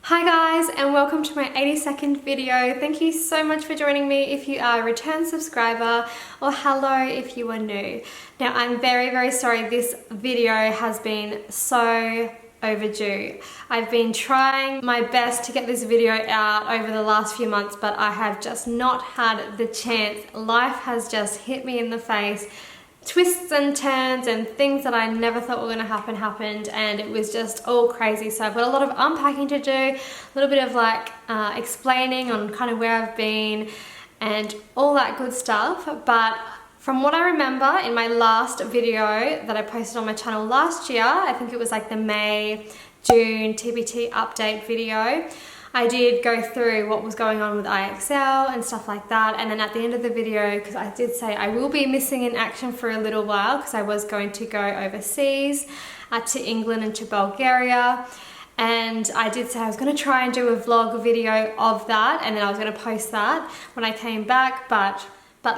Hi guys, and welcome to my 82nd video. Thank you so much for joining me if you are a return subscriber, or hello if you are new. Now I'm very sorry this video has been so overdue. I've been trying my best to get this video out over the last few months, but I have just not had the chance. Life has just hit me in the face. Twists and turns and things that I never thought were going to happen happened, and it was just all crazy. So I've got a lot of unpacking to do, a little bit of like explaining on kind of where I've been and all that good stuff. But from what I remember in my last video that I posted on my channel last year, I think it was like the May-June TPT update video, I did go through what was going on with IXL and stuff like that. And then at the end of the video, because I did say I will be missing in action for a little while because I was going to go overseas to England and to Bulgaria. And I did say I was going to try and do a vlog video of that, and then I was going to post that when I came back, but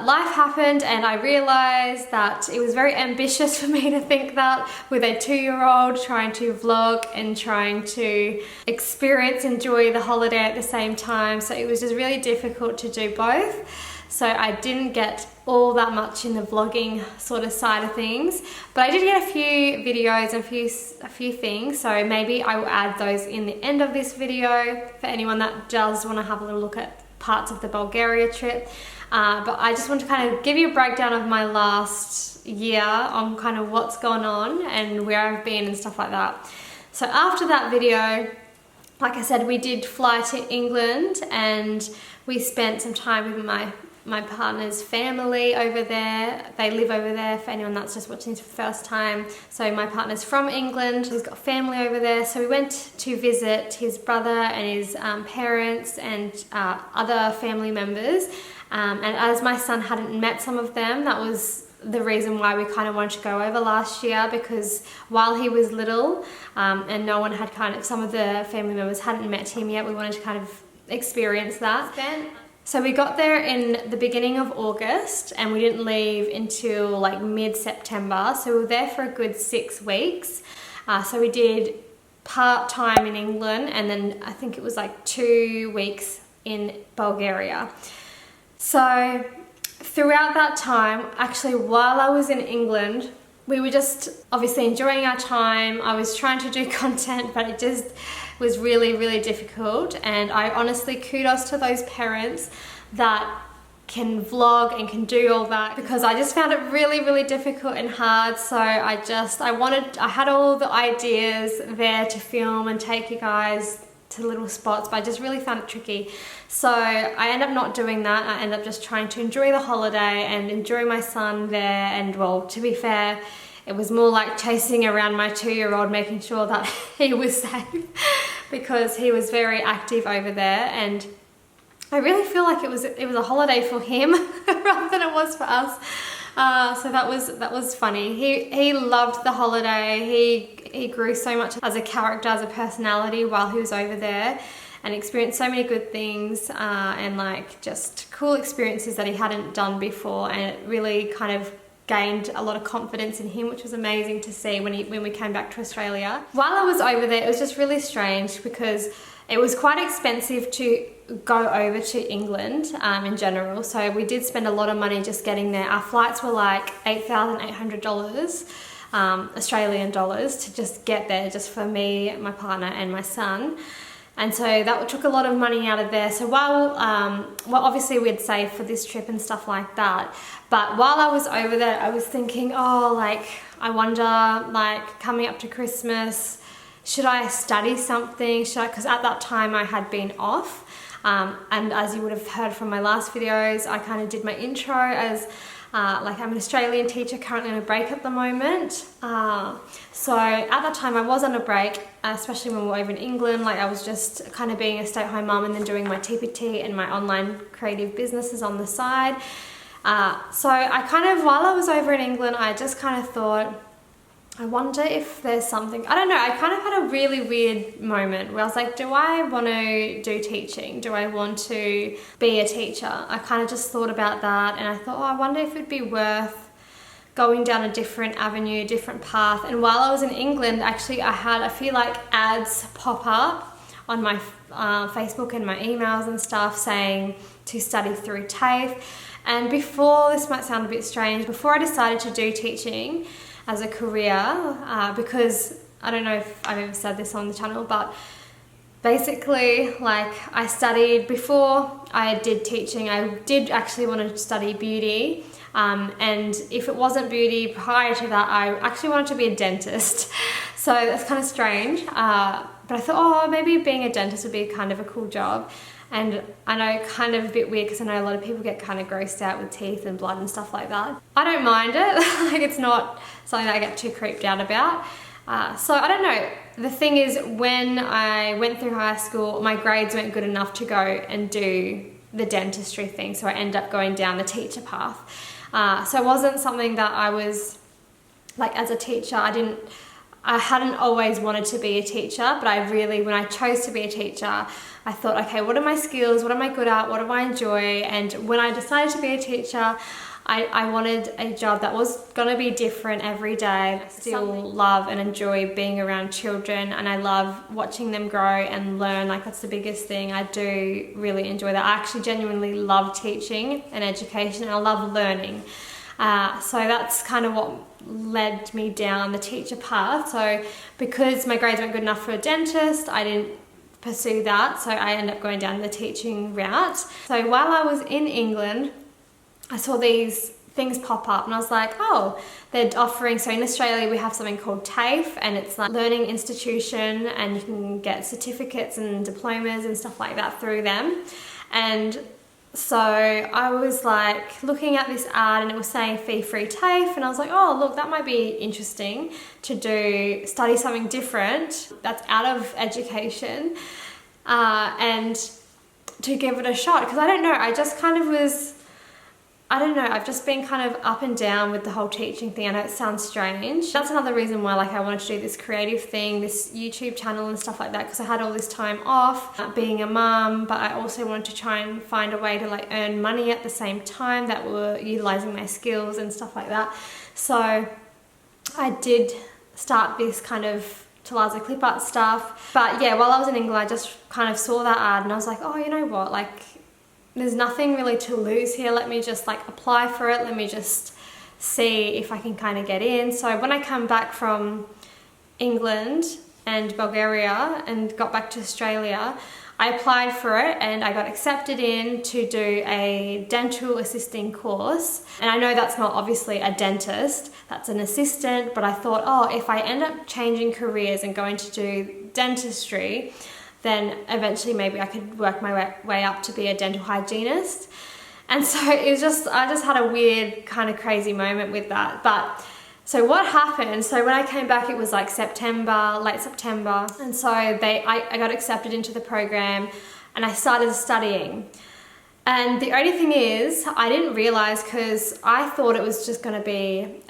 life happened, and I realized that it was very ambitious for me to think that with a 2-year-old trying to vlog and trying to enjoy the holiday at the same time. So it was just really difficult to do both. So I didn't get all that much in the vlogging sort of side of things, but I did get a few videos and a few things. So maybe I will add those in the end of this video for anyone that does want to have a little look at parts of the Bulgaria trip. But I just want to kind of give you a breakdown of my last year on kind of what's gone on and where I've been and stuff like that. So after that video, like I said, we did fly to England and we spent some time with my partner's family over there. They live over there, for anyone that's just watching this for the first time. So my partner's from England, he's got family over there. So we went to visit his brother and his parents and other family members. And as my son hadn't met some of them, that was the reason why we kind of wanted to go over last year, because while he was little and no one had some of the family members hadn't met him yet, we wanted to kind of experience that. So we got there in the beginning of August and we didn't leave until like mid-September. So we were there for a good 6 weeks. So we did part-time in England, and then I think it was like 2 weeks in Bulgaria. So throughout that time, actually while I was in England, we were just obviously enjoying our time. I was trying to do content, but it just was really difficult. And I honestly, kudos to those parents that can vlog and can do all that, because I just found it really difficult and hard. So I had all the ideas there to film and take you guys to little spots, but I just really found it tricky. So I ended up not doing that. I ended up just trying to enjoy the holiday and enjoy my son there. And well, to be fair, it was more like chasing around my 2-year-old, making sure that he was safe, because he was very active over there. And I really feel like it was a holiday for him rather than it was for us. So that was funny. He loved the holiday. He grew so much as a character, as a personality while he was over there, and experienced so many good things and like just cool experiences that he hadn't done before, and it really kind of gained a lot of confidence in him, which was amazing to see when we came back to Australia. While I was over there, it was just really strange because it was quite expensive to go over to England in general. So we did spend a lot of money just getting there. Our flights were like $8,800 Australian dollars to just get there, just for me, my partner and my son. And so that took a lot of money out of there. So while, well, obviously we'd save for this trip and stuff like that. But while I was over there, I was thinking, oh, like, I wonder, like, coming up to Christmas, should I study something? Because at that time I had been off. And as you would have heard from my last videos, I kind of did my intro as like I'm an Australian teacher currently on a break at the moment. So at that time I was on a break, especially when we were over in England. Like I was just kind of being a stay-at-home mum and then doing my TPT and my online creative businesses on the side. So I kind of, while I was over in England, I just kind of thought, I wonder if there's something, I don't know, I kind of had a really weird moment where I was like, do I want to do teaching? Do I want to be a teacher? I kind of just thought about that, and I thought, oh, I wonder if it'd be worth going down a different avenue, a different path. And while I was in England, actually I had a few like ads pop up on my Facebook and my emails and stuff saying to study through TAFE. And before, this might sound a bit strange, before I decided to do teaching as a career, because I don't know if I've ever said this on the channel, but basically, like, I studied, before I did teaching, I did actually want to study beauty. And if it wasn't beauty prior to that, I actually wanted to be a dentist. So that's kind of strange. But I thought, oh, maybe being a dentist would be kind of a cool job. And I know, kind of a bit weird, because I know a lot of people get kind of grossed out with teeth and blood and stuff like that. I don't mind it. Like, it's not something that I get too creeped out about. So I don't know. The thing is, when I went through high school, my grades weren't good enough to go and do the dentistry thing. So I ended up going down the teacher path. So it wasn't something that I was, like, as a teacher, I hadn't always wanted to be a teacher, but I really, when I chose to be a teacher, I thought, okay, what are my skills? What am I good at? What do I enjoy? And when I decided to be a teacher, I wanted a job that was going to be different every day. I still love and enjoy being around children, and I love watching them grow and learn. Like, that's the biggest thing. I do really enjoy that. I actually genuinely love teaching and education, and I love learning. So that's kind of what led me down the teacher path. So because my grades weren't good enough for a dentist, I didn't pursue that. So I ended up going down the teaching route. So while I was in England, I saw these things pop up, and I was like, oh, they're offering, so in Australia we have something called TAFE, and it's like learning institution, and you can get certificates and diplomas and stuff like that through them. And so I was like looking at this ad, and it was saying fee-free TAFE, and I was like, oh, look, that might be interesting to study something different that's out of education, and to give it a shot, because I don't know, I just kind of was, I don't know, I've just been kind of up and down with the whole teaching thing. I know it sounds strange. That's another reason why, like, I wanted to do this creative thing, this YouTube channel and stuff like that, because I had all this time off being a mum, but I also wanted to try and find a way to, like, earn money at the same time that were utilizing my skills and stuff like that. So I did start this kind of Tealazzo Clipart stuff. But yeah, while I was in England, I just kind of saw that ad, and I was like, oh, you know what, like, there's nothing really to lose here. Let me just, like, apply for it. Let me just see if I can kind of get in. So when I come back from England and Bulgaria and got back to Australia, I applied for it, and I got accepted in to do a dental assisting course. And I know that's not obviously a dentist, that's an assistant, but I thought, oh, if I end up changing careers and going to do dentistry, then eventually maybe I could work my way up to be a dental hygienist. And so it was just, I just had a weird kind of crazy moment with that. But so what happened, so when I came back, it was like September, late September. And so I got accepted into the program, and I started studying. And the only thing is, I didn't realize, because I thought it was just going to be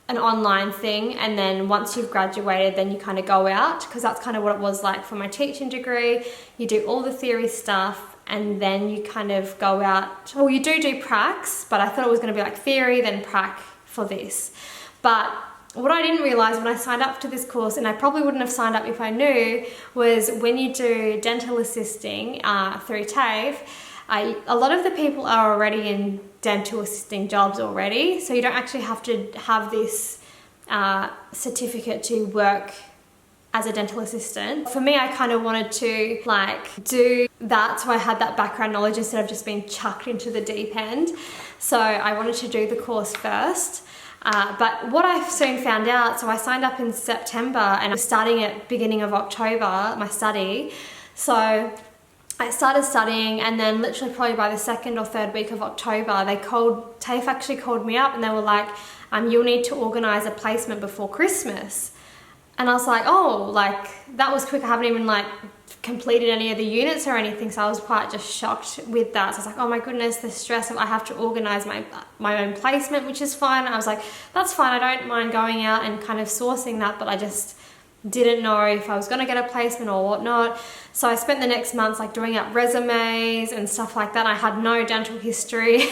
an online thing, and then once you've graduated, then you kind of go out, because that's kind of what it was like for my teaching degree. You do all the theory stuff, and then you kind of go out. Well, you do pracs, but I thought it was going to be like theory, then prac for this. But what I didn't realize when I signed up to this course, and I probably wouldn't have signed up if I knew, was when you do dental assisting through TAFE, a lot of the people are already in dental assisting jobs already, so you don't actually have to have this certificate to work as a dental assistant. For me, I kind of wanted to, like, do that, so I had that background knowledge instead of just being chucked into the deep end. So I wanted to do the course first. But what I soon found out, so I signed up in September, and I was starting at beginning of October, my study. So I started studying, and then literally probably by the second or third week of October, TAFE actually called me up, and they were like, you'll need to organise a placement before Christmas. And I was like, oh, like, that was quick. I haven't even, like, completed any of the units or anything, so I was quite just shocked with that. So I was like, oh my goodness, the stress of I have to organise my own placement, which is fine. I was like, that's fine, I don't mind going out and kind of sourcing that, but I just didn't know if I was going to get a placement or whatnot. So I spent the next months, like, doing up resumes and stuff like that. I had no dental history.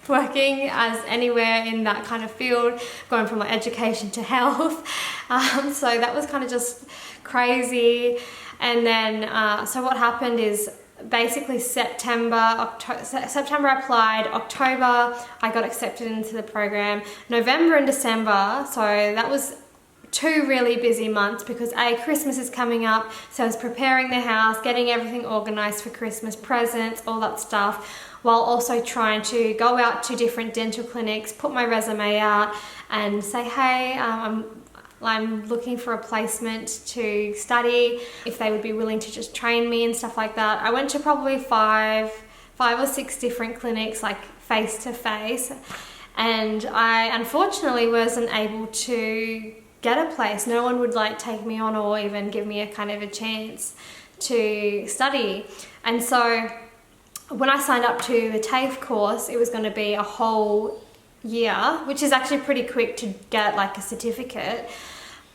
working as anywhere in that kind of field, going from like education to health. So that was kind of just crazy. And then, so what happened is basically September I applied, October I got accepted into the program, November and December, so that was 2 really busy months because Christmas is coming up, so I was preparing the house, getting everything organized for Christmas, presents, all that stuff, while also trying to go out to different dental clinics, put my resume out and say, hey, I'm looking for a placement to study, if they would be willing to just train me and stuff like that. I went to probably five or six different clinics, like face to face, and I unfortunately wasn't able to get a place. No one would like take me on or even give me a kind of a chance to study. And so when I signed up to the TAFE course, it was going to be a whole year, which is actually pretty quick to get like a certificate,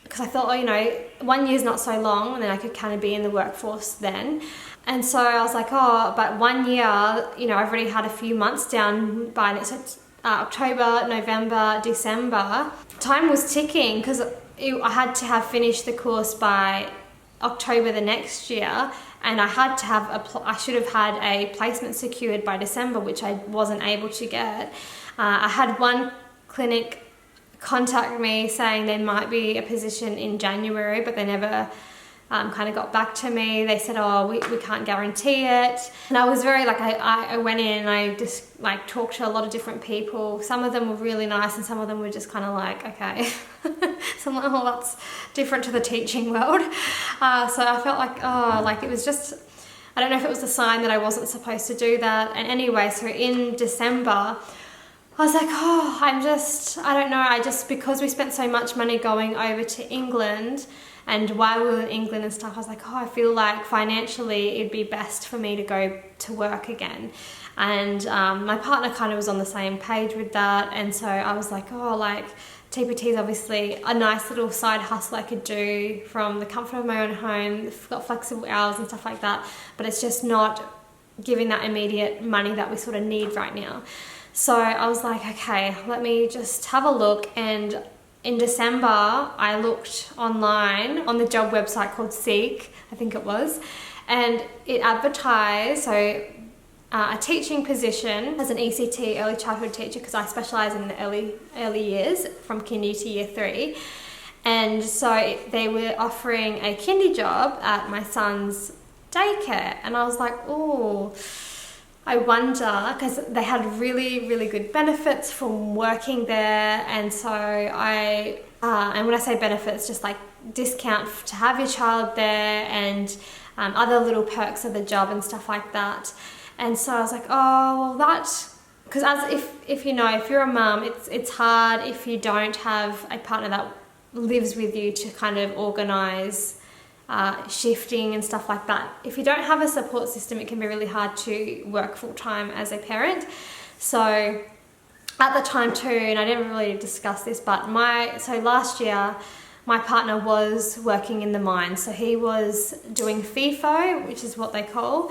because I thought, oh, you know, 1 year's not so long, and then I could kind of be in the workforce then. And so I was like, oh, but 1 year, you know, I've already had a few months down by it. So October, November, December, time was ticking because I had to have finished the course by October the next year, and I should have had a placement secured by December, which I wasn't able to get. I had one clinic contact me saying there might be a position in January, but they never kind of got back to me. They said, oh, we can't guarantee it. And I was very like, I went in and I just like talked to a lot of different people. Some of them were really nice and some of them were just kind of like, okay. So I'm like, oh, that's different to the teaching world. So I felt like, oh, like it was just, I don't know if it was a sign that I wasn't supposed to do that. And anyway, so in December, I was like, oh, I don't know, because we spent so much money going over to England, and while we were in England and stuff, I was like, oh, I feel like financially it'd be best for me to go to work again. And my partner kind of was on the same page with that, and so I was like, oh, like TPT is obviously a nice little side hustle I could do from the comfort of my own home. I've got flexible hours and stuff like that, but it's just not giving that immediate money that we sort of need right now. So I was like, okay, let me just have a look. And in December, I looked online on the job website called Seek, I think it was, and it advertised a teaching position as an ECT, early childhood teacher, because I specialise in the early years from kindy to year 3. And so they were offering a kindy job at my son's daycare, and I was like, oh, I wonder, because they had really, really good benefits from working there. And so and when I say benefits, just like discount to have your child there, and other little perks of the job and stuff like that. And so I was like, oh, well, because if you know, if you're a mum, it's hard if you don't have a partner that lives with you to kind of organise shifting and stuff like that. If you don't have a support system, it can be really hard to work full-time as a parent. So at the time too, and I didn't really discuss this, but so last year my partner was working in the mines. So he was doing FIFO, which is what they call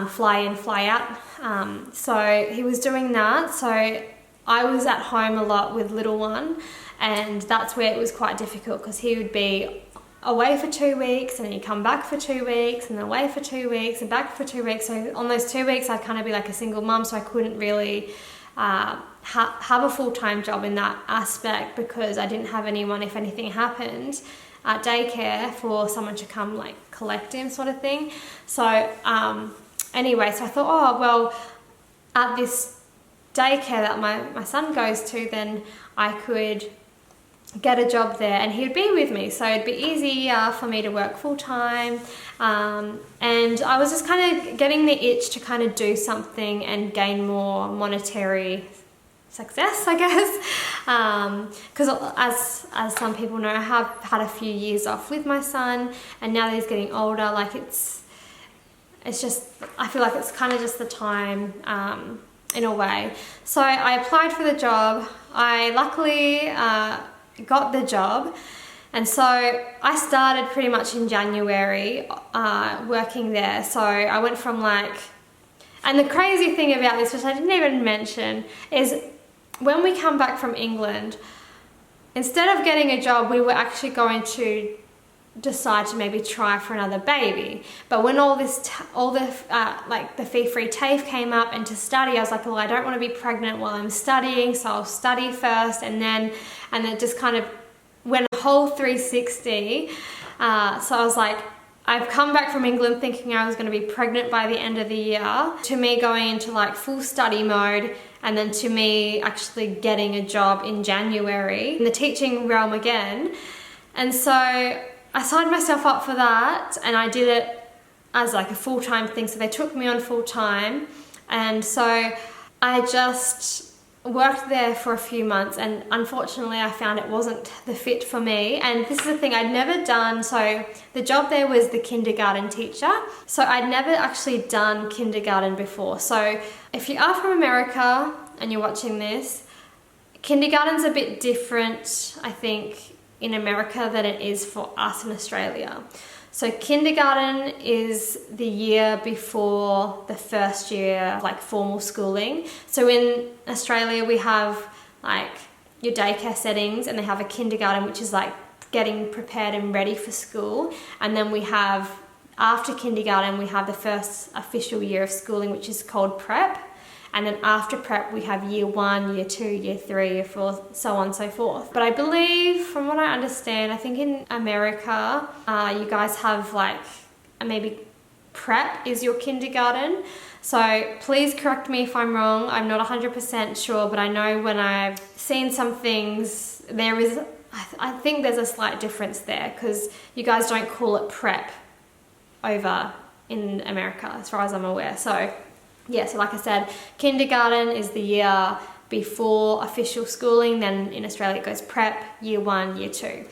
fly in, fly out. So he was doing that. So I was at home a lot with little one, and that's where it was quite difficult, because he would be away for 2 weeks and then he'd come back for 2 weeks and then away for 2 weeks and back for 2 weeks. So on those 2 weeks I'd kind of be like a single mum, so I couldn't really have a full-time job in that aspect, because I didn't have anyone, if anything happened at daycare, for someone to come like collect him, sort of thing. So anyway, so I thought, oh, well, at this daycare that my son goes to, then I could get a job there and he'd be with me, so it'd be easier for me to work full-time. And I was just kind of getting the itch to kind of do something and gain more monetary success, I guess, because as some people know, I have had a few years off with my son, and now that he's getting older, like it's just, I feel like it's kind of just the time in a way. So I applied for the job. I luckily got the job, and so I started pretty much in January working there. So I went from like And the crazy thing about this, which I didn't even mention, is when we come back from England, instead of getting a job, we were actually going to decide to maybe try for another baby. But when all the fee-free TAFE came up and to study, I was like, well, I don't want to be pregnant while I'm studying, so I'll study first, and then it just kind of went a whole 360. So I was like, I've come back from England thinking I was going to be pregnant by the end of the year, to me going into like full study mode, and then to me actually getting a job in January in the teaching realm again. And so I signed myself up for that, and I did it as like a full-time thing. So they took me on full-time, and so I just worked there for a few months, and unfortunately I found it wasn't the fit for me. And this is the thing, I'd never done, so the job there was the kindergarten teacher, so I'd never actually done kindergarten before. So if you are from America and you're watching this, kindergarten's a bit different, I think, in America than it is for us in Australia. So kindergarten is the year before the first year of like formal schooling. So in Australia we have like your daycare settings, and they have a kindergarten, which is like getting prepared and ready for school. And then we have, after kindergarten, we have the first official year of schooling, which is called prep. And then after prep, we have year 1, year 2, year 3, year 4, so on and so forth. But I believe, from what I understand, I think in America, you guys have like, maybe prep is your kindergarten. So please correct me if I'm wrong. I'm not 100% sure, but I know when I've seen some things, there is, I think there's a slight difference there, because you guys don't call it prep over in America, as far as I'm aware. So yeah, so like I said, kindergarten is the year before official schooling. Then in Australia it goes prep, year 1, year 2.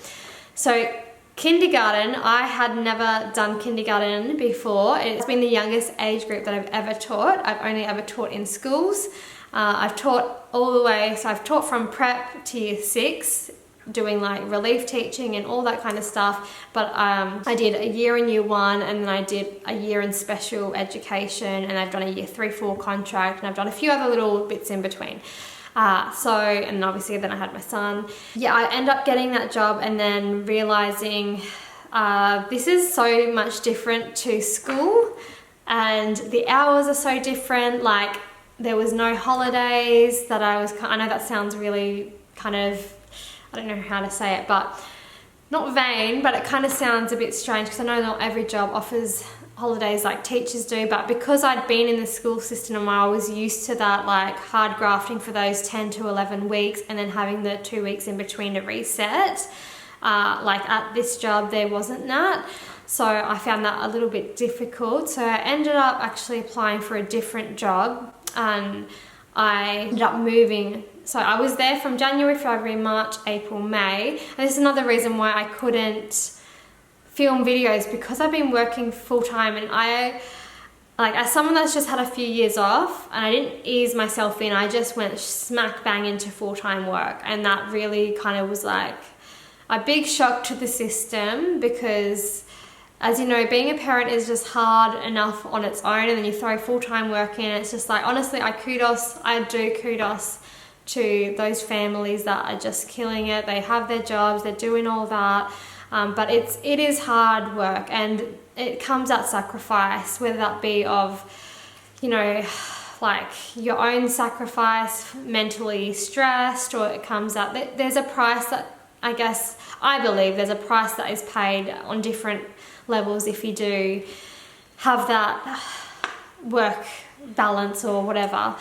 So kindergarten, I had never done kindergarten before. It's been the youngest age group that I've ever taught. I've only ever taught in schools. I've taught all the way, so I've taught from prep to year 6, doing like relief teaching and all that kind of stuff. But I did a year in year 1, and then I did a year in special education, and I've done a year 3-4 contract, and I've done a few other little bits in between. And obviously then I had my son. Yeah, I ended up getting that job and then realizing this is so much different to school, and the hours are so different. Like, there was no holidays that I know that sounds really kind of, I don't know how to say it, but not vain, but it kind of sounds a bit strange, because I know not every job offers holidays like teachers do. But because I'd been in the school system, I was used to that, like hard grafting for those 10 to 11 weeks, and then having the 2 weeks in between to reset. Like at this job there wasn't that, so I found that a little bit difficult. So I ended up actually applying for a different job, and I ended up moving. So I was there from January, February, March, April, May. And this is another reason why I couldn't film videos, because I've been working full-time, and as someone that's just had a few years off, and I didn't ease myself in, I just went smack bang into full-time work. And that really kind of was like a big shock to the system, because as you know, being a parent is just hard enough on its own, and then you throw full-time work in. It's just like, honestly, I do kudos to those families that are just killing it. They have their jobs, they're doing all that, but it is hard work, and it comes at sacrifice, whether that be of, you know, like your own sacrifice, mentally stressed, or it comes at, there's a price that, I believe there's a price that is paid on different levels if you do have that work balance or whatever.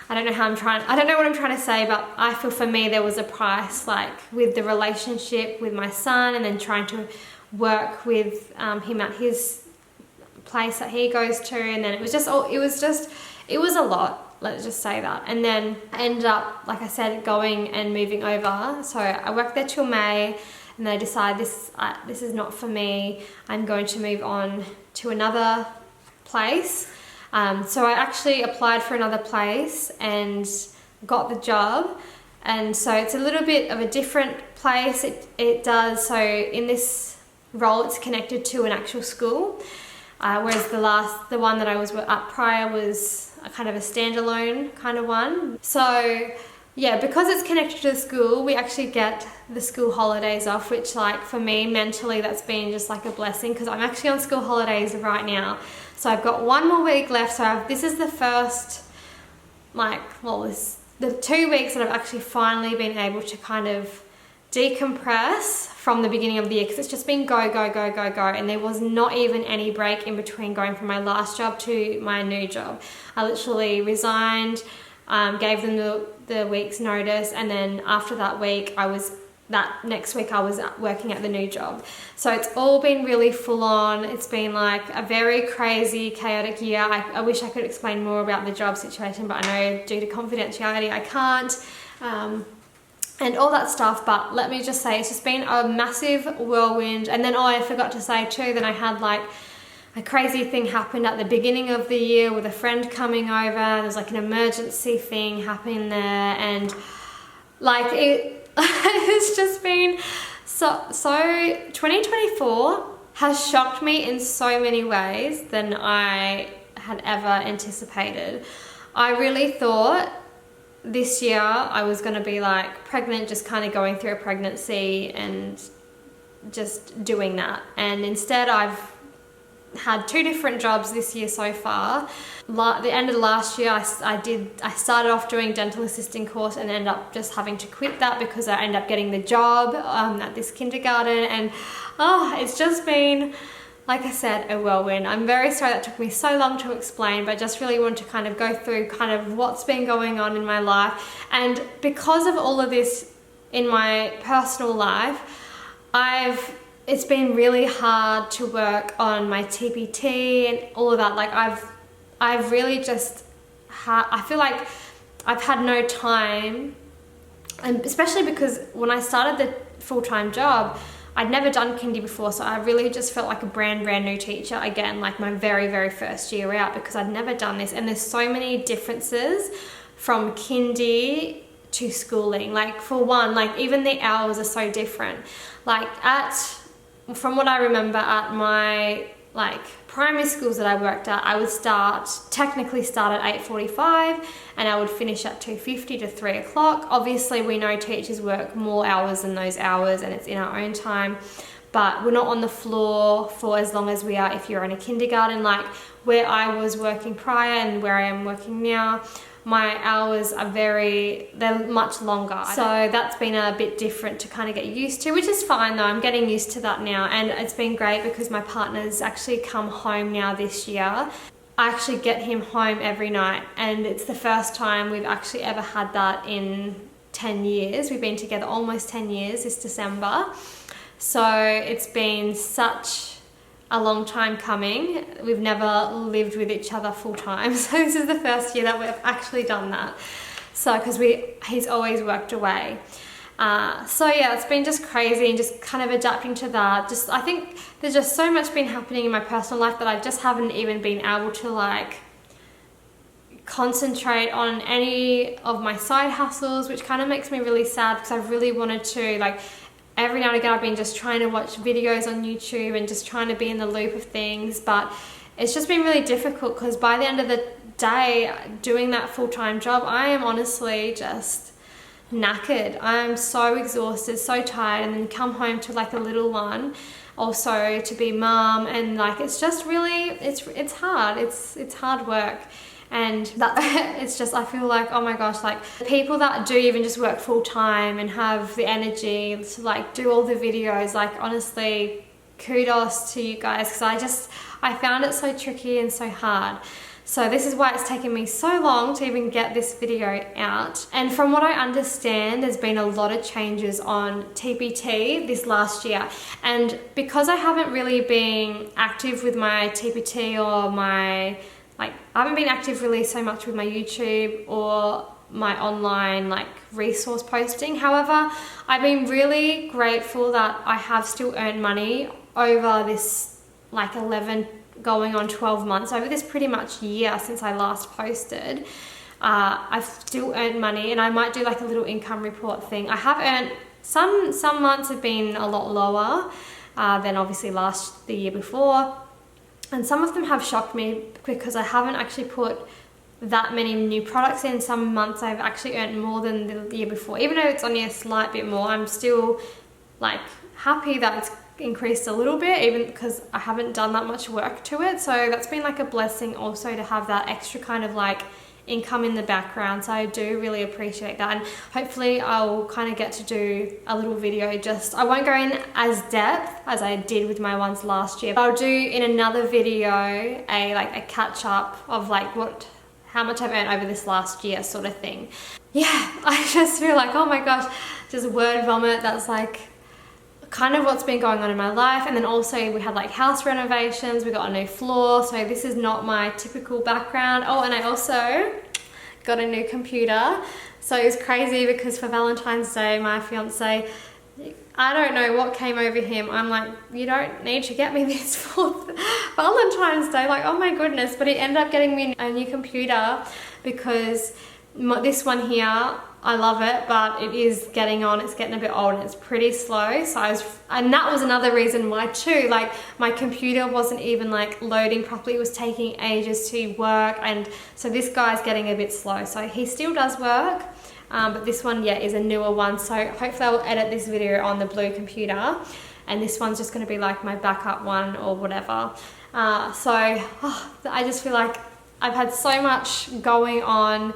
I don't know what I'm trying to say, but I feel for me there was a price, like with the relationship with my son, and then trying to work with him at his place that he goes to, and then it was a lot, let's just say that. And then I ended up, like I said, going and moving over. So I worked there till May, and then I decided this is not for me. I'm going to move on to another place. So I actually applied for another place and got the job, and so it's a little bit of a different place. It does, so in this role it's connected to an actual school, whereas the one that I was at prior was a kind of a standalone kind of one. So yeah, because it's connected to the school, we actually get the school holidays off, which like for me mentally that's been just like a blessing, because I'm actually on school holidays right now. So I've got one more week left. So this is the first the 2 weeks that I've actually finally been able to kind of decompress from the beginning of the year, because it's just been go, go, go, go, go, and there was not even any break in between going from my last job to my new job. I literally resigned, gave them the week's notice, and then after that week that next week I was working at the new job. So it's all been really full on. It's been like a very crazy, chaotic year. I wish I could explain more about the job situation, but I know due to confidentiality I can't, and all that stuff. But let me just say, it's just been a massive whirlwind. And then I forgot to say too, that I had like a crazy thing happened at the beginning of the year with a friend coming over. There's like an emergency thing happening there, and like it's just been so 2024 has shocked me in so many ways than I had ever anticipated. I really thought this year I was going to be like pregnant, just kind of going through a pregnancy and just doing that, and instead I've had 2 different jobs this year so far. The end of last year, I started off doing dental assisting course and ended up just having to quit that because I ended up getting the job at this kindergarten, and it's just been, like I said, a whirlwind. I'm very sorry that took me so long to explain, but I just really want to kind of go through kind of what's been going on in my life. And because of all of this in my personal life, it's been really hard to work on my TPT and all of that. Like I've really just I feel like I've had no time, and especially because when I started the full-time job, I'd never done kindy before, so I really just felt like a brand new teacher again, like my very first year out, because I'd never done this. And there's so many differences from kindy to schooling. Like for one, like even the hours are so different. Like from what I remember at my like primary schools that I worked at, I would technically start at 8:45 and I would finish at 2:50 to 3 o'clock. Obviously we know teachers work more hours than those hours and it's in our own time, but we're not on the floor for as long as we are if you're in a kindergarten. Like where I was working prior and where I am working now, my hours are they're much longer. So that's been a bit different to kind of get used to, which is fine though. I'm getting used to that now, and it's been great because my partner's actually come home now this year. I actually get him home every night, and it's the first time we've actually ever had that in 10 years. We've been together almost 10 years this December. So it's been such a long time coming. We've never lived with each other full time, so this is the first year that we've actually done that. So because he's always worked away. So yeah, it's been just crazy and just kind of adapting to that. I think there's just so much been happening in my personal life that I just haven't even been able to like concentrate on any of my side hustles, which kind of makes me really sad because I really wanted to, like, every now and again I've been just trying to watch videos on YouTube and just trying to be in the loop of things, but it's just been really difficult because by the end of the day doing that full-time job, I am honestly just knackered. I'm so exhausted, so tired, and then come home to like a little one, also to be mum, and like it's just really, it's hard. It's hard work. And that it's just, I feel like, oh my gosh, like people that do even just work full time and have the energy to like do all the videos, like honestly kudos to you guys, because I found it so tricky and so hard. So this is why it's taken me so long to even get this video out. And from what I understand, there's been a lot of changes on TPT this last year. And because I haven't really been active with my TPT or I haven't been active really so much with my YouTube or my online like resource posting. However, I've been really grateful that I have still earned money over this like 11 going on 12 months, over this pretty much year since I last posted. I've still earned money, and I might do like a little income report thing. I have earned, some months have been a lot lower than obviously the year before. And some of them have shocked me because I haven't actually put that many new products in. Some months I've actually earned more than the year before. Even though it's only a slight bit more, I'm still like happy that it's increased a little bit, even because I haven't done that much work to it. So that's been like a blessing also to have that extra kind of like income in the background. So I do really appreciate that, and hopefully I'll kind of get to do a little video. I won't go in as depth as I did with my ones last year, but I'll do in another video a catch up of like how much I've earned over this last year sort of thing. Yeah, I just feel like, oh my gosh, just word vomit. That's like kind of what's been going on in my life. And then also we had like house renovations, we got a new floor, so this is not my typical background. Oh, and I also got a new computer. So it was crazy because for Valentine's Day, my fiance, I don't know what came over him. I'm like, you don't need to get me this for Valentine's Day, like, oh my goodness. But he ended up getting me a new computer because this one here, I love it, but it is getting on, it's getting a bit old and it's pretty slow. And that was another reason why too, like my computer wasn't even like loading properly. It was taking ages to work. And so this guy's getting a bit slow. So he still does work, but this one, yeah, is a newer one. So hopefully I'll edit this video on the blue computer, and this one's just gonna be like my backup one or whatever. I just feel like I've had so much going on.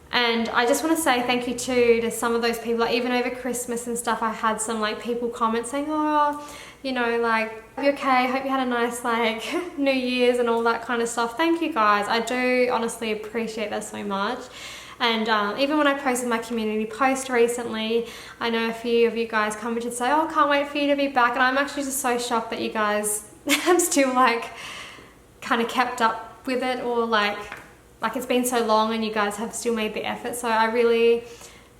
And I just want to say thank you too to some of those people, like even over Christmas and stuff, I had some like people comment saying, oh, you know, like, are you okay? Hope you had a nice like New Year's and all that kind of stuff. Thank you guys. I do honestly appreciate that so much. And even when I posted my community post recently, I know a few of you guys commented say, oh, can't wait for you to be back. And I'm actually just so shocked that you guys have still like kind of kept up with it, or like it's been so long and you guys have still made the effort. So I really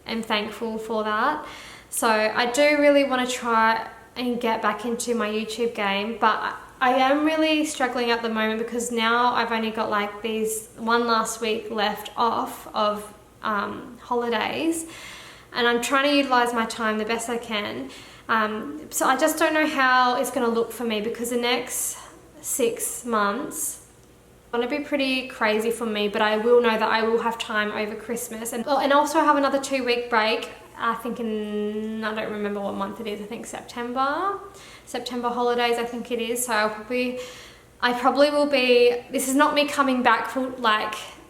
am thankful for that. So I do really want to try and get back into my YouTube game, but I am really struggling at the moment because now I've only got like one last week left off of holidays, and I'm trying to utilize my time the best I can. So I just don't know how it's going to look for me, because the next 6 months going to be pretty crazy for me, but I will know that I will have time over Christmas, and also have another 2-week break. I think I don't remember what month it is. I think September holidays, I think it is. So I probably will be, this is not me coming back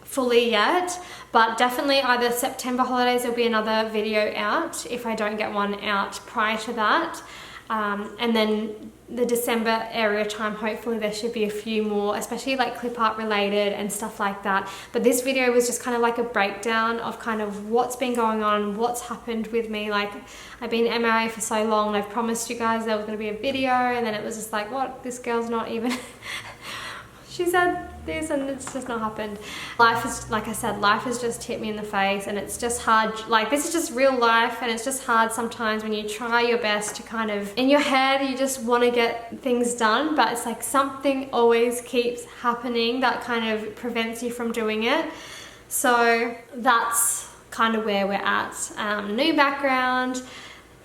fully yet, but definitely either September holidays there'll be another video out if I don't get one out prior to that. And then the December area time, hopefully there should be a few more, especially like Clipart related and stuff like that. But this video was just kind of like a breakdown of kind of what's been going on, what's happened with me. Like, I've been MIA for so long, and I've promised you guys there was going to be a video, and then it was just like, what, this girl's not even she said this and it's just not happened. Life is, like I said, life has just hit me in the face, and it's just hard. Like, this is just real life, and it's just hard sometimes when you try your best to kind of, in your head, you just want to get things done, but it's like something always keeps happening that kind of prevents you from doing it. So that's kind of where we're at. New background.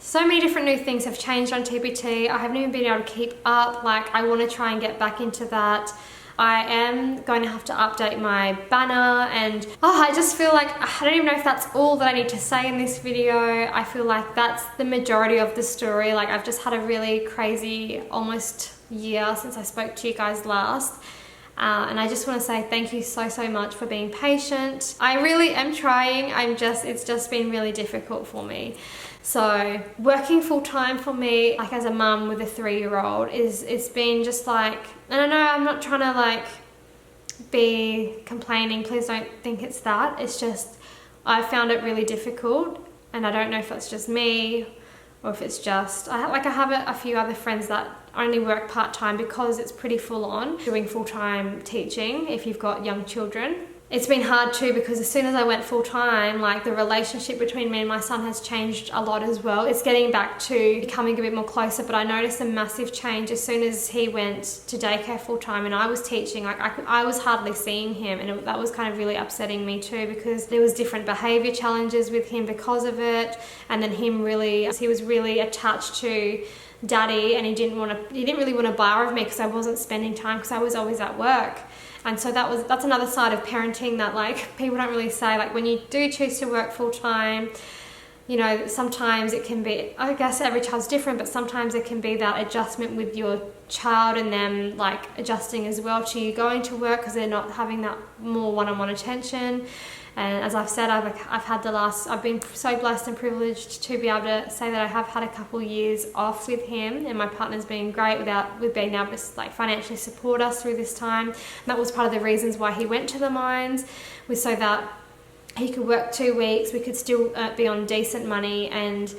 So many different new things have changed on TPT. I haven't even been able to keep up. Like, I want to try and get back into that. I am going to have to update my banner, and I just feel like I don't even know if that's all that I need to say in this video. I feel like that's the majority of the story. Like, I've just had a really crazy almost year since I spoke to you guys last. And I just want to say thank you so much for being patient. I really am trying. It's just been really difficult for me. So working full-time for me, like as a mum with a 3-year-old, it's been just like, I don't know, I'm not trying to like be complaining, please don't think it's that. It's just, I found it really difficult, and I don't know if it's just me or if it's just, I have a few other friends that only work part-time because it's pretty full-on doing full-time teaching if you've got young children. It's been hard too, because as soon as I went full-time, like the relationship between me and my son has changed a lot as well. It's getting back to becoming a bit more closer, but I noticed a massive change as soon as he went to daycare full-time and I was teaching. Like, I was hardly seeing him, and that was kind of really upsetting me too, because there was different behavior challenges with him because of it, and then he was really attached to daddy, and he didn't really want to borrow of me because I wasn't spending time because I was always at work. And so that's another side of parenting that like people don't really say. Like when you do choose to work full time, you know, sometimes it can be, I guess every child's different, but sometimes it can be that adjustment with your child and them like adjusting as well to you going to work because they're not having that more one-on-one attention. And as I've said, I've been so blessed and privileged to be able to say that I have had a couple years off with him, and my partner's been great with being able to like financially support us through this time. And that was part of the reasons why he went to the mines, was so that he could work 2 weeks, we could still be on decent money, and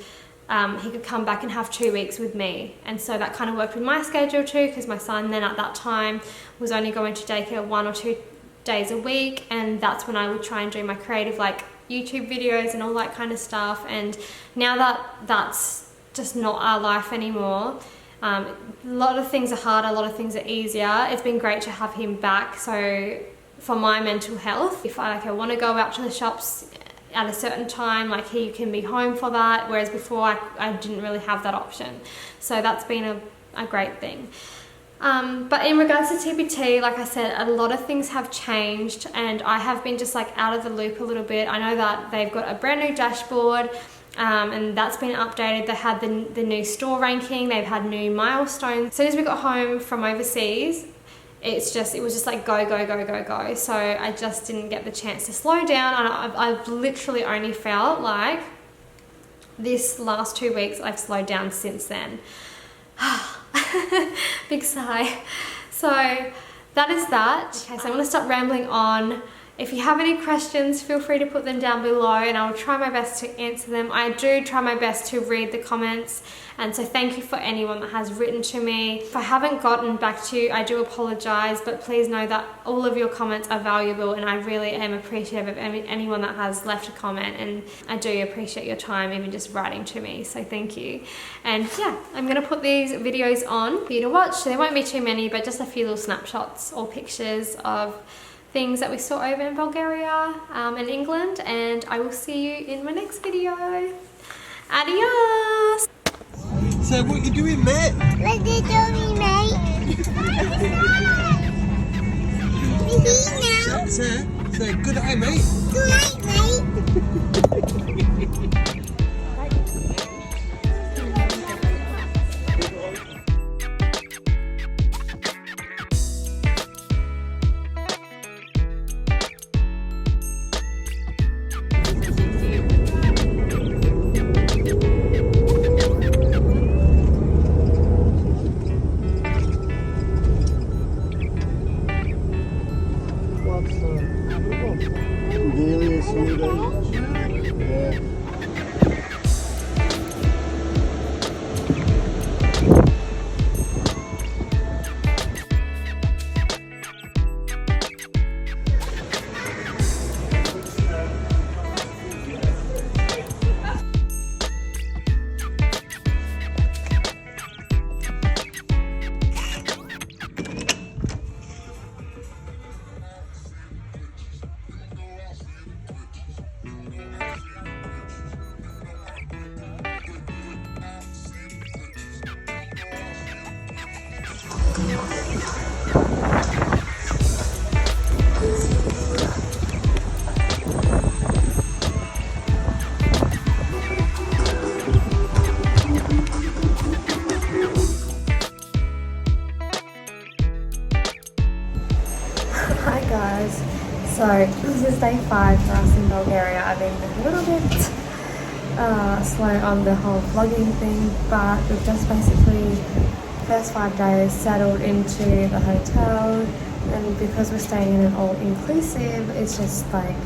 he could come back and have 2 weeks with me. And so that kind of worked with my schedule too, because my son then at that time was only going to daycare 1 or 2 days a week, and that's when I would try and do my creative like YouTube videos and all that kind of stuff. And now that that's just not our life anymore, a lot of things are harder, a lot of things are easier. It's been great to have him back. So for my mental health, if I want to go out to the shops at a certain time, like he can be home for that, whereas before I didn't really have that option. So that's been a great thing. But in regards to TPT, like I said, a lot of things have changed, and I have been just like out of the loop a little bit. I know that they've got a brand new dashboard, and that's been updated. They had the new store ranking, they've had new milestones. As soon as we got home from overseas, it was just like go, go, go, go, go. So I just didn't get the chance to slow down, and I've literally only felt like this last 2 weeks I've slowed down since then. Big sigh. So that is that. Okay, so I'm going to stop rambling on. If you have any questions, feel free to put them down below and I will try my best to answer them. I do try my best to read the comments, and so thank you for anyone that has written to me. If I haven't gotten back to you, I do apologize, but please know that all of your comments are valuable, and I really am appreciative of anyone that has left a comment, and I do appreciate your time even just writing to me, so thank you. And yeah, I'm going to put these videos on for you to watch. There won't be too many, but just a few little snapshots or pictures of things that we saw over in Bulgaria and England, and I will see you in my next video. Adios! So what you doing, mate? What you doing, mate? We're here now. Say good eye, mate. Good night, mate. Bulgaria, Sweden. Yeah. Hi guys, so this is day 5 for us in Bulgaria. I've been a little bit slow on the whole vlogging thing, but we've just basically first 5 days settled into the hotel, and because we're staying in an all-inclusive, it's just like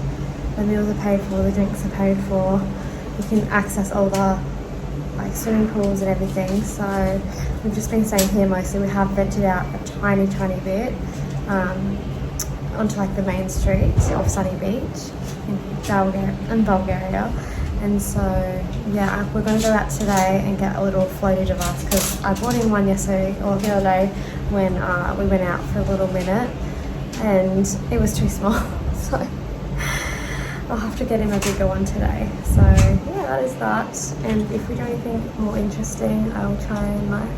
the meals are paid for, the drinks are paid for, you can access all the like swimming pools and everything. So we've just been staying here mostly. We have ventured out a tiny bit onto like the main streets of Sunny Beach in Bulgaria. And so yeah, we're going to go out today and get a little floaty device because I bought in one yesterday or the other day when we went out for a little minute and it was too small, so I'll have to get him a bigger one today. So yeah, that is that. And if we do anything more interesting, I'll try and like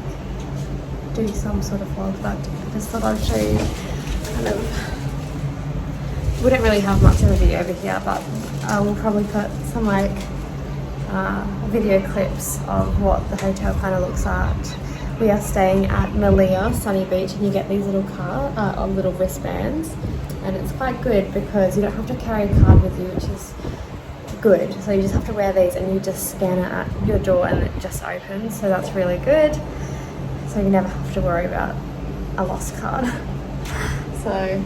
do some sort of vlog, but I just thought I'd show you kind of, we don't really have much of a view over here, but I will probably put some like video clips of what the hotel kind of looks like. We are staying at Malia, Sunny Beach, and you get these little little wristbands, and it's quite good because you don't have to carry a card with you, which is good. So you just have to wear these and you just scan it at your door and it just opens, so that's really good. So you never have to worry about a lost card. So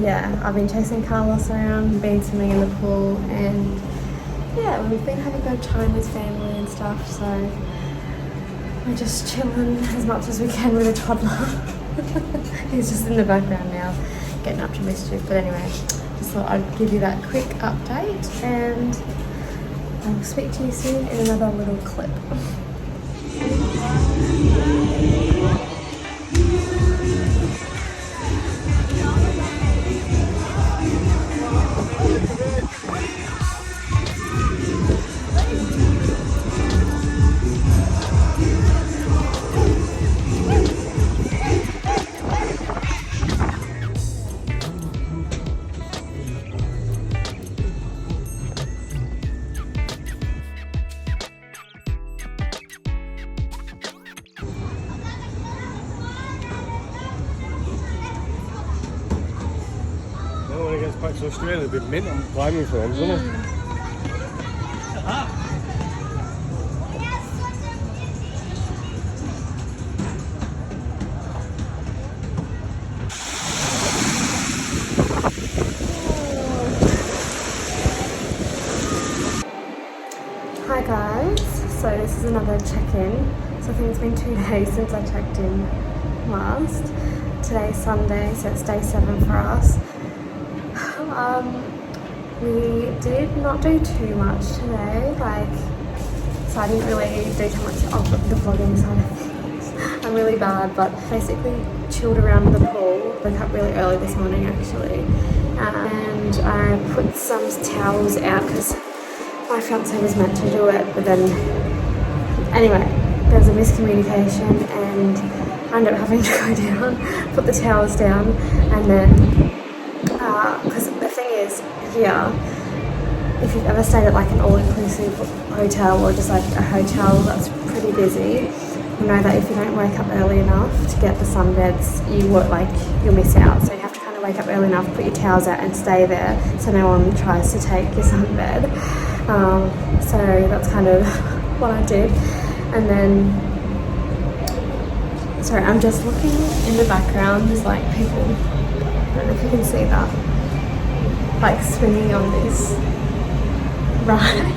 yeah, I've been chasing Carlos around, been swimming in the pool, and yeah, we've been having a good time with family and stuff, so we're just chilling as much as we can with a toddler. He's just in the background now, getting up to mischief. But anyway, just thought I'd give you that quick update, and I'll speak to you soon in another little clip. When it gets back to Australia, it'll be mint on climbing frames, isn't it? Hi guys, so this is another check-in. So I think it's been 2 days since I checked in last. Today's Sunday, so it's day 7 for us. We did not do too much today, so I didn't really do too much of the vlogging side of things. I'm really bad, but basically chilled around the pool. Woke up really early this morning actually, and I put some towels out because my fiance was meant to do it, but then anyway, there was a miscommunication and I ended up having to go down, put the towels down, and then because the thing is here, if you've ever stayed at like an all-inclusive hotel or just like a hotel that's pretty busy, you know that if you don't wake up early enough to get the sunbeds, you'll miss out. So you have to kind of wake up early enough, put your towels out and stay there so no one tries to take your sunbed. So that's kind of what I did. And then, sorry, I'm just looking in the background, there's like people, I don't know if you can see that, like swinging on this ride.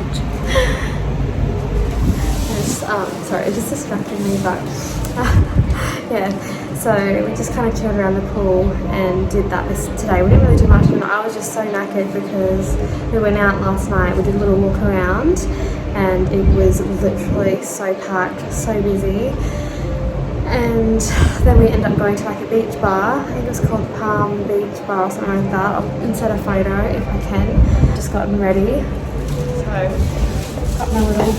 Sorry, it just distracted me, but yeah, so we just kind of chilled around the pool and did that today. We didn't really do much, and I was just so knackered because we went out last night, we did a little walk around, and it was literally so packed, so busy. And then we ended up going to like a beach bar. I think it was called Palm Beach Bar or something like that. I'll insert a photo if I can. Just gotten ready. So, got my little,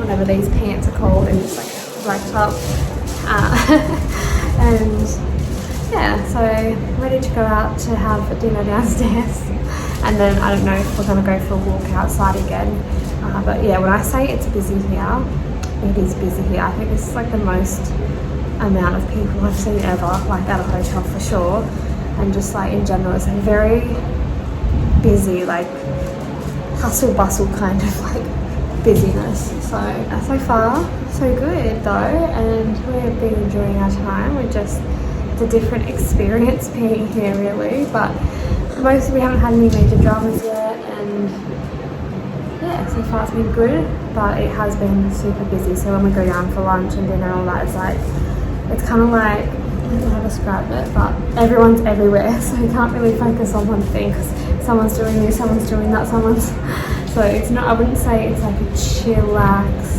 whatever these pants are called, and just like black top. And yeah, so ready to go out to have dinner downstairs. And then I don't know if we're going to go for a walk outside again. But yeah, when I say it's busy here, it is busy here. I think this is like the most amount of people I've seen ever, like at a hotel for sure. And just like in general, it's like very busy, like hustle bustle kind of like busyness. So far so good though, and we've been enjoying our time. It's a different experience being here really, but we haven't had any major dramas yet, and yeah, so far it's been good, but it has been super busy. So when we go down for lunch and dinner and all that, it's kind of like, I don't know how to describe it, but everyone's everywhere, so you can't really focus on one thing because someone's doing this, someone's doing that, so it's not, I wouldn't say it's like a chillaxed,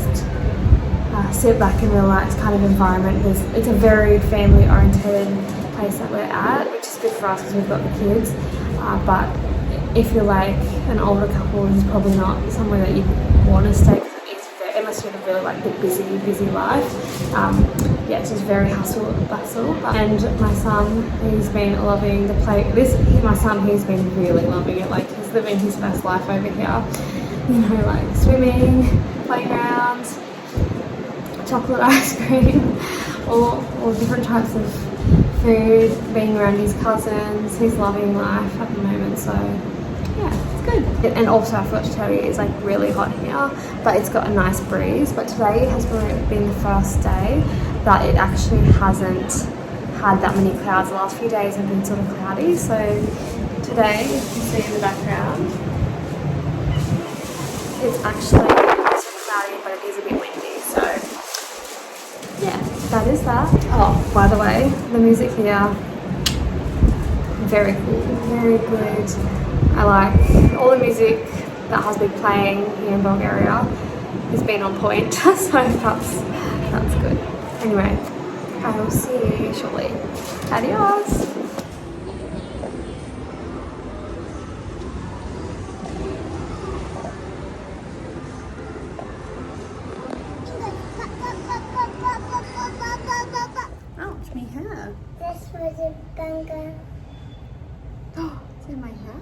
sit back and relax kind of environment. It's a very family oriented place that we're at, which is good for us because we've got the kids, but if you're like an older couple, this is probably not somewhere that you want to stay. Unless you have a really like big, busy life. Yeah, it's just very hustle and bustle. And my son, he's been loving the play. My son, he's been really loving it. Like he's living his best life over here. You know, like swimming, playgrounds, chocolate ice cream, all different types of food. Being around his cousins, he's loving life at the moment. So yeah, it's good. And also I forgot to tell you, it's like really hot here, but it's got a nice breeze. But today has been the first day that it actually hasn't had that many clouds. The last few days have been sort of cloudy. So today, you can see in the background, it's actually sort of cloudy, but it is a bit windy. So yeah, that is that. Oh, by the way, the music here, very cool, very good. I like all the music that has been playing here in Bulgaria has been on point, so that's good. Anyway, I will see you shortly. Adios! Oh, it's my hair. This was a ganga. Oh, it's in my hair.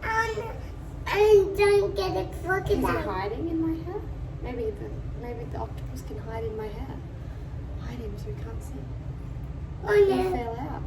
I don't get it. Look Is at it that. hiding in my hair? Maybe the octopus can hide in my hair. Hide him so we can't see. Oh He no. fell out.